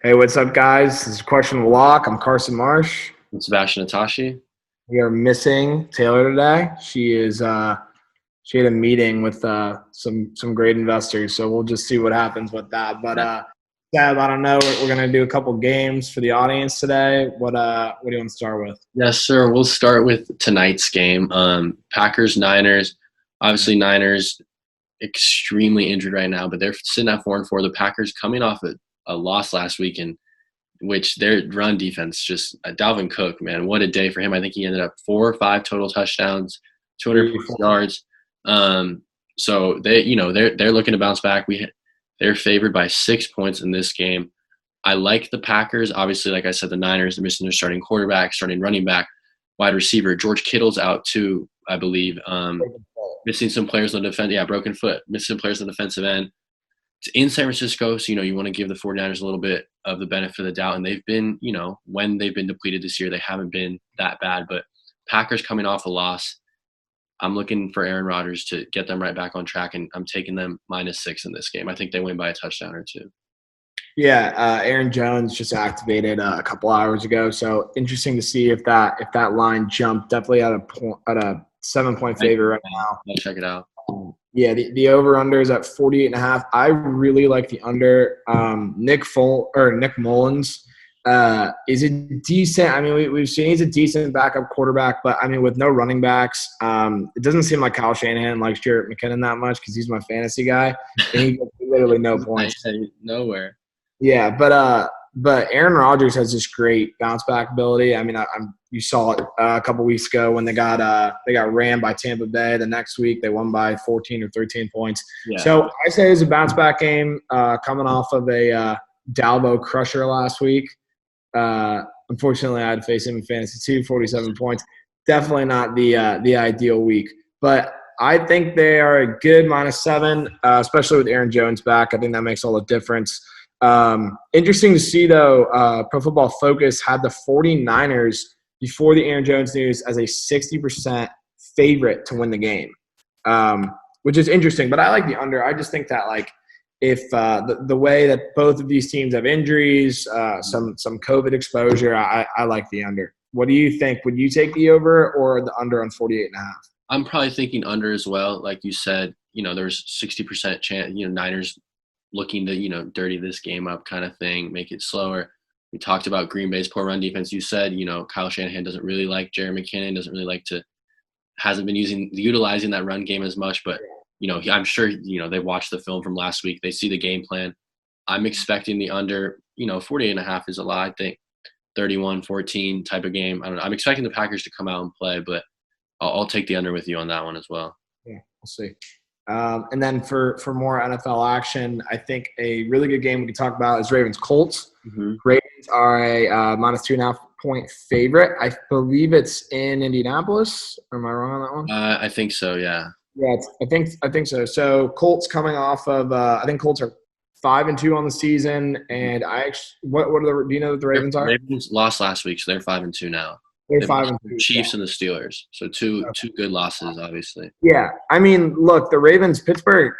Hey, what's up, guys? This is Questionable Lock. I'm Carson Marsh. And Sebastian Atashi. We are missing Taylor today. She had a meeting with some great investors, so we'll just see what happens with that. But Yeah. Seb, I don't know. We're gonna do a couple games for the audience today. What do you want to start with? Yes, sir. We'll start with tonight's game. Packers Niners. Obviously, Niners extremely injured right now, but they're sitting at 4-4. The Packers coming off a loss last week, in which their run defense just Dalvin Cook, man, what a day for him. I think he ended up 4 or 5 total touchdowns, 200 plus yards. So they're looking to bounce back. They're favored by 6 points in this game. I like the Packers. Obviously, like I said, the Niners are missing their starting quarterback, starting running back, wide receiver. George Kittle's out too, I believe. Missing some players on the defense. Yeah, broken foot. Missing players on the defensive end. It's in San Francisco, so you want to give the 49ers a little bit of the benefit of the doubt. And they've been, when they've been depleted this year, they haven't been that bad. But Packers coming off a loss, I'm looking for Aaron Rodgers to get them right back on track, and I'm taking them -6 in this game. I think they win by a touchdown or two. Yeah, Aaron Jones just activated a couple hours ago, so interesting to see if that line jumped. Definitely at a 7-point favor right now. I'll check it out. Yeah, the over-under is at 48.5. I really like the under. Nick Mullins is a decent – I mean, we've seen he's a decent backup quarterback, but, I mean, with no running backs, it doesn't seem like Kyle Shanahan likes Jarrett McKinnon that much because he's my fantasy guy, and he gets literally no points. Nowhere. Yeah, but Aaron Rodgers has this great bounce back ability. I mean, you saw it a couple weeks ago when they got rammed by Tampa Bay. The next week they won by 14 or 13 points. Yeah. So I say it's a bounce back game coming off of a Dalbo crusher last week. Unfortunately, I had to face him in fantasy too, 47 points. Definitely not the ideal week, but I think they are a good -7, especially with Aaron Jones back. I think that makes all the difference. Interesting to see, though, Pro Football Focus had the 49ers before the Aaron Jones news as a 60% favorite to win the game, which is interesting. But I like the under. I just think that, like, if the way that both of these teams have injuries, some COVID exposure, I like the under. What do you think? Would you take the over or the under on 48.5? I'm probably thinking under as well. Like you said, there's 60% chance, Niners looking to, dirty this game up kind of thing, make it slower. We talked about Green Bay's poor run defense. You said, Kyle Shanahan doesn't really like Jarrett McKinnon, hasn't been utilizing that run game as much, but, I'm sure, they watched the film from last week. They see the game plan. I'm expecting the under, 48.5 is a lot. I think 31-14 type of game. I don't know. I'm expecting the Packers to come out and play, but I'll take the under with you on that one as well. Yeah, we'll see. And then for more NFL action, I think a really good game we can talk about is Ravens-Colts. Mm-hmm. Ravens are a -2.5 point favorite. I believe it's in Indianapolis. Am I wrong on that one? I think so, yeah. Yeah, I think so. So Colts coming off of I think Colts are 5-2 on the season, and do you know what the Ravens are? Ravens lost last week, so they're 5-2 now. They're 5-2. Chiefs and the Steelers. So two good losses, obviously. Yeah. I mean, look, the Ravens, Pittsburgh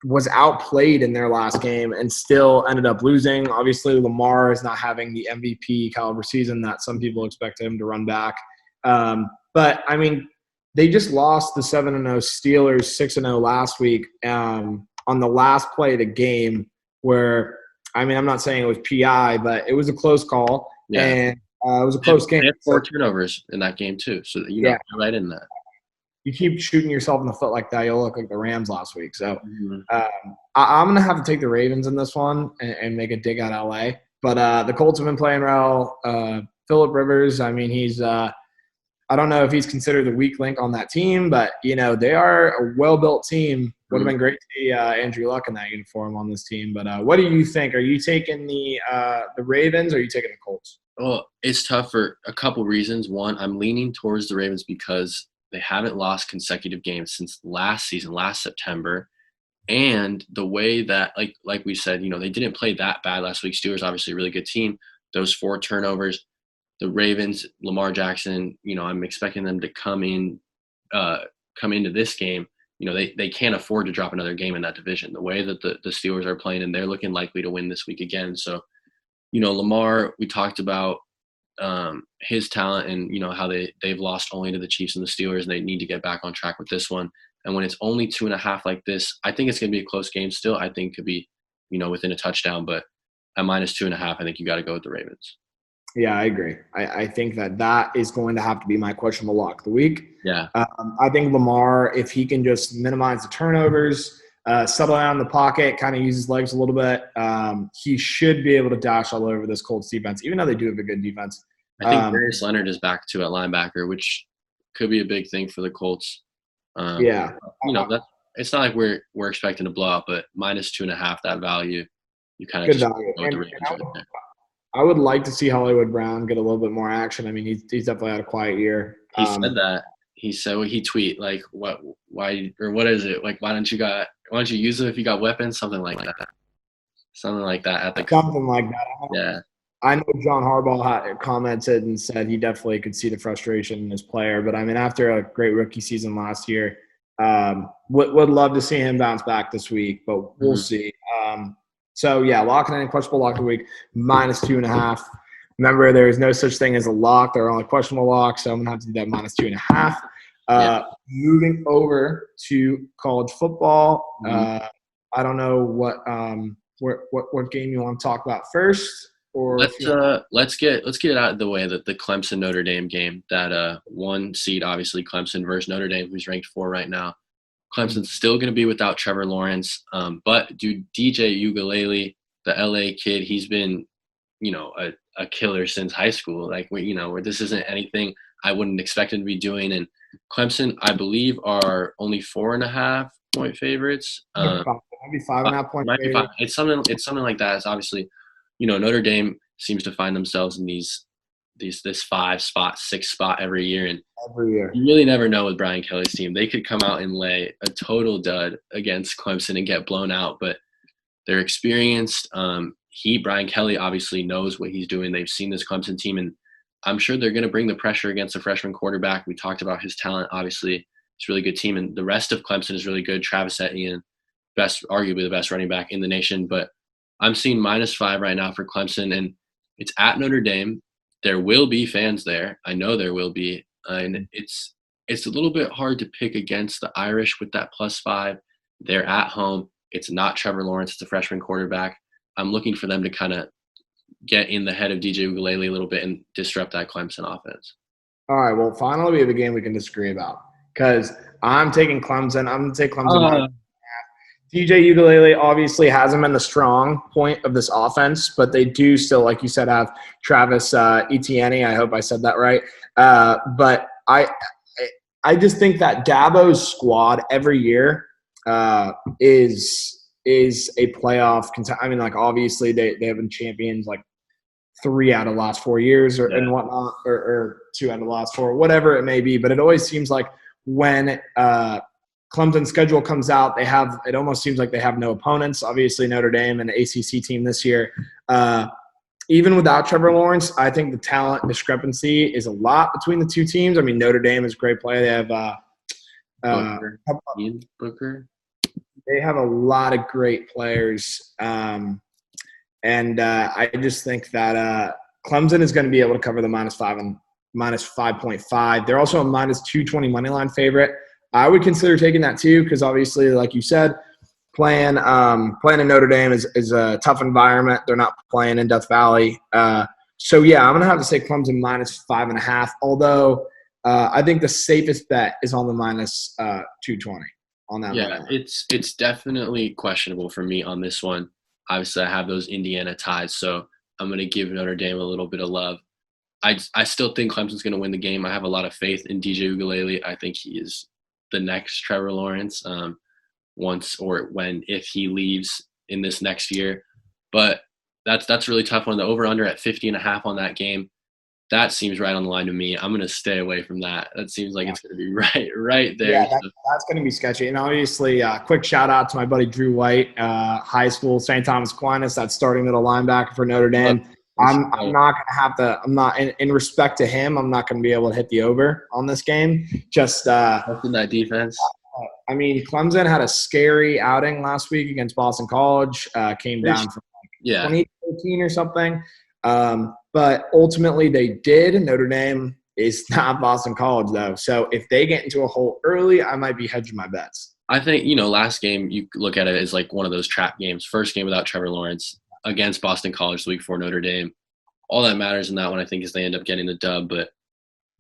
was outplayed in their last game and still ended up losing. Obviously, Lamar is not having the MVP caliber season that some people expect him to run back. But, I mean, they just lost the 7-0 Steelers 6-0 last week on the last play of the game where, I mean, I'm not saying it was PI, but it was a close call. Yeah. And it was a close game. They had 4 turnovers in that game too, so you're right in that. You keep shooting yourself in the foot like that, you'll look like the Rams last week. So I'm going to have to take the Ravens in this one and make a dig at LA. But the Colts have been playing well. Phillip Rivers, I mean, he's I don't know if he's considered the weak link on that team, but, they are a well-built team. Would have been great to see Andrew Luck in that uniform on this team. But what do you think? Are you taking the Ravens or are you taking the Colts? Well, it's tough for a couple reasons. One, I'm leaning towards the Ravens because they haven't lost consecutive games since last season, last September. And the way that, like we said, they didn't play that bad last week. Steelers, obviously a really good team. Those 4 turnovers. The Ravens, Lamar Jackson, I'm expecting them to come into this game they can't afford to drop another game in that division. The way that the Steelers are playing, and they're looking likely to win this week again. So, Lamar, we talked about his talent and, how they've lost only to the Chiefs and the Steelers, and they need to get back on track with this one. And when it's only 2.5 like this, I think it's going to be a close game still. I think it could be, within a touchdown, but at -2.5, I think you got to go with the Ravens. Yeah, I agree. I think that is going to have to be my questionable lock of the week. Yeah. I think Lamar, if he can just minimize the turnovers, settle down in the pocket, kind of use his legs a little bit, he should be able to dash all over this Colts defense, even though they do have a good defense. I think Darius Leonard is back too at linebacker, which could be a big thing for the Colts. Yeah. It's not like we're expecting a blowout, but -2.5, that value, you kind of just go with the Ravens right there. I would like to see Hollywood Brown get a little bit more action. I mean, he's definitely had a quiet year. He said that. He said he tweet like why is it like why don't you use them if you got weapons, something like that. Something like that something like that. Yeah. I know John Harbaugh commented and said he definitely could see the frustration in his player, but I mean, after a great rookie season last year, would love to see him bounce back this week, but we'll see. So yeah, locking in questionable lock of the week, -2.5. Remember, there is no such thing as a lock. There are only questionable locks, so I'm going to have to do that -2.5. Moving over to college football, I don't know what game you want to talk about first. Or let's get it out of the way, that the Clemson Notre Dame game, that 1 seed, obviously Clemson versus Notre Dame, who's ranked 4 right now. Clemson's still going to be without Trevor Lawrence, but DJ Uiagalelei, the LA kid, he's been a killer since high school. Like where this isn't anything I wouldn't expect him to be doing. And Clemson, I believe, are only 4.5 point favorites. Maybe 5.5 point favorites. It's something like that. It's obviously, Notre Dame seems to find themselves in this 5 spot, 6 spot every year, and you really never know with Brian Kelly's team. They could come out and lay a total dud against Clemson and get blown out, but they're experienced. Brian Kelly obviously knows what he's doing. They've seen this Clemson team, and I'm sure they're going to bring the pressure against a freshman quarterback. We talked about his talent. Obviously, it's a really good team, and the rest of Clemson is really good. Travis Etienne, arguably the best running back in the nation, but I'm seeing -5 right now for Clemson, and it's at Notre Dame. There will be fans there. I know there will be, and it's a little bit hard to pick against the Irish with that +5. They're at home. It's not Trevor Lawrence. It's a freshman quarterback. I'm looking for them to kind of get in the head of DJ Uiagalelei a little bit and disrupt that Clemson offense. All right, well, finally we have a game we can disagree about, because I'm taking Clemson. I'm going to take Clemson. DJ Uiagalelei obviously hasn't been the strong point of this offense, but they do still, like you said, have Travis Etienne. I hope I said that right. But I just think that Dabo's squad every year is a playoff I mean, like, obviously they have been champions like 3 out of the last 4 years and whatnot, or 2 out of the last 4, whatever it may be. But it always seems like when Clemson's schedule comes out, it almost seems like they have no opponents. Obviously, Notre Dame, an ACC team this year. Even without Trevor Lawrence, I think the talent discrepancy is a lot between the two teams. I mean, Notre Dame is a great play. They have Booker. They have a lot of great players. And I just think that Clemson is going to be able to cover the -5 and -5.5. They're also a -220 money line favorite. I would consider taking that too, because obviously, like you said, playing in Notre Dame is a tough environment. They're not playing in Death Valley. So, yeah, I'm going to have to say Clemson -5.5, although I think the safest bet is on the -220 on that. Yeah, it's definitely questionable for me on this one. Obviously, I have those Indiana ties, so I'm going to give Notre Dame a little bit of love. I still think Clemson's going to win the game. I have a lot of faith in DJ Uiagalelei. I think he is the next Trevor Lawrence if he leaves in this next year. But that's really tough one. The over-under at 50.5 on that game, that seems right on the line to me. I'm going to stay away from that. That seems like it's going to be right there. Yeah, that's going to be sketchy. And obviously, quick shout-out to my buddy Drew White, high school, St. Thomas Aquinas. That's starting middle linebacker for Notre Dame. I'm not going to have to – I'm not – in respect to him, I'm not going to be able to hit the over on this game. Just in that defense. I mean, Clemson had a scary outing last week against Boston College. Came down from Yeah. 2013 or something. But ultimately they did. Notre Dame is not Boston College, though. So if they get into a hole early, I might be hedging my bets. I think, last game, you look at it as like one of those trap games. First game without Trevor Lawrence against Boston College the week before Notre Dame. All that matters in that one, I think, is they end up getting the dub. But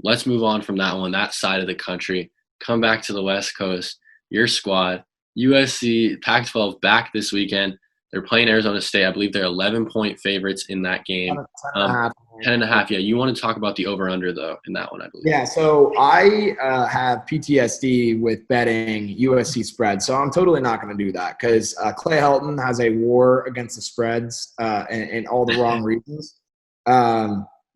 let's move on from that one, that side of the country. Come back to the West Coast. Your squad, USC, Pac-12 back this weekend. They're playing Arizona State. I believe they're 11-point favorites in that game. 10.5. Yeah, you want to talk about the over-under, though, in that one, I believe. Yeah, so I have PTSD with betting USC spread, so I'm totally not going to do that because Clay Helton has a war against the spreads and all the wrong reasons.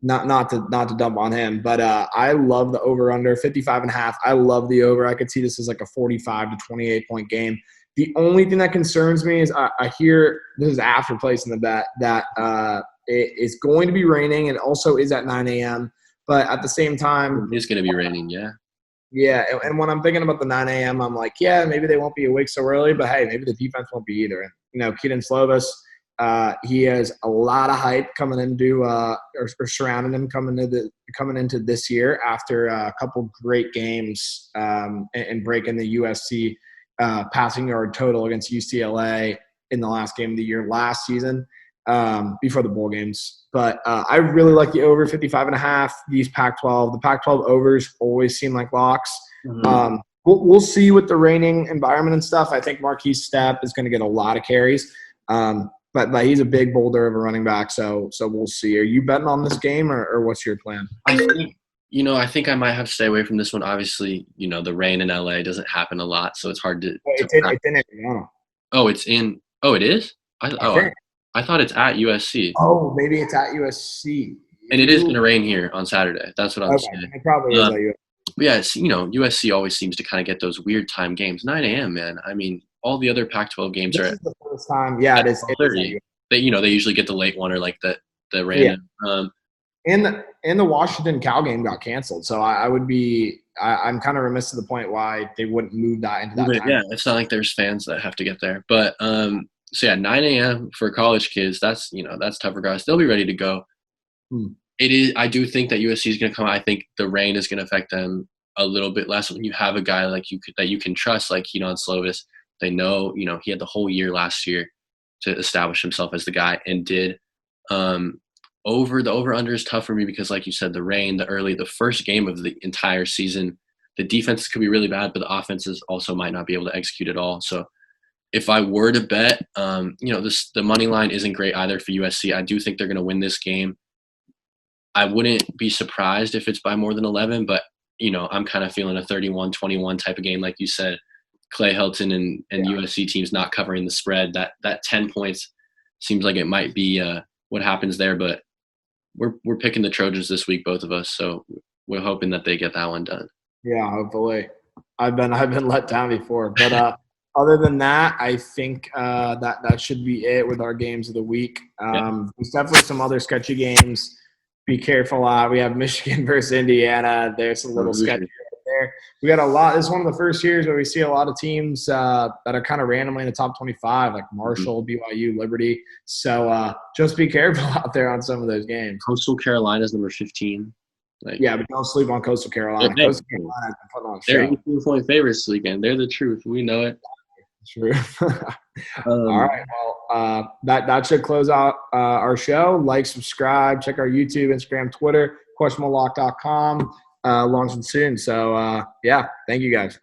Not to dump on him, but I love the over-under, 55.5. I love the over. I could see this as like a 45 to 28-point game. The only thing that concerns me is I hear – this is after placing the bet – that it is going to be raining and also is at 9 a.m. But at the same time – It's going to be raining, yeah. Yeah, and when I'm thinking about the 9 a.m., I'm like, yeah, maybe they won't be awake so early, but hey, maybe the defense won't be either. And, Kedon Slovis, he has a lot of hype coming into or surrounding him coming into this year after a couple great games and breaking the USC passing yard total against UCLA in the last game of the year last season before the bowl games. But I really like the over 55.5. These Pac-12, the Pac-12 overs always seem like locks. Mm-hmm. We'll see with the raining environment and stuff. I think Marquise Stepp is going to get a lot of carries. But he's a big boulder of a running back, so we'll see. Are you betting on this game, or what's your plan? I think I might have to stay away from this one. Obviously, the rain in LA doesn't happen a lot, so it's hard to. It's in Arizona. Oh, it's in. Oh, it is. I thought it's at USC. Oh, maybe it's at USC. And it is going to rain here on Saturday. That's what I'm saying. It probably is at USC. Yeah, USC always seems to kind of get those weird time games. 9 a.m., man. I mean, all the other Pac-12 games this is the first time. Yeah, it is. They usually get the late one or like the random. Yeah. And the Washington Cal game got canceled, so I'm kind of remiss to the point why they wouldn't move that into that time. Yeah, it's not like there's fans that have to get there. But so yeah, 9 a.m. for college kids. That's that's tough for guys. They'll be ready to go. It is. I do think that USC is going to come. I think the rain is going to affect them a little bit less when you have a guy like that you can trust, like Kedon Slovis. They know, he had the whole year last year to establish himself as the guy and did. The over-under is tough for me because, like you said, the rain, the first game of the entire season, the defenses could be really bad, but the offenses also might not be able to execute at all. So if I were to bet, the money line isn't great either for USC. I do think they're going to win this game. I wouldn't be surprised if it's by more than 11, but, I'm kind of feeling a 31-21 type of game, like you said. Clay Helton and USC teams not covering the spread. That 10 points seems like it might be what happens there, but we're picking the Trojans this week, both of us. So we're hoping that they get that one done. Yeah, hopefully. I've been let down before, but other than that, I think that should be it with our games of the week. There's definitely some other sketchy games. Be careful. We have Michigan versus Indiana. There's a little sketchy there. We got a lot. This is one of the first years where we see a lot of teams that are kind of randomly in the top 25, like Marshall, BYU, Liberty. So just be careful out there on some of those games. Coastal Carolina's number 15. But don't sleep on Coastal Carolina. Coastal Carolina has been putting on a show. They're 18-point favorites this weekend. They're the truth. We know it. True. All right. Well, that should close out our show. Like, subscribe, check our YouTube, Instagram, Twitter, questionablelock.com. Launching soon. So, thank you guys.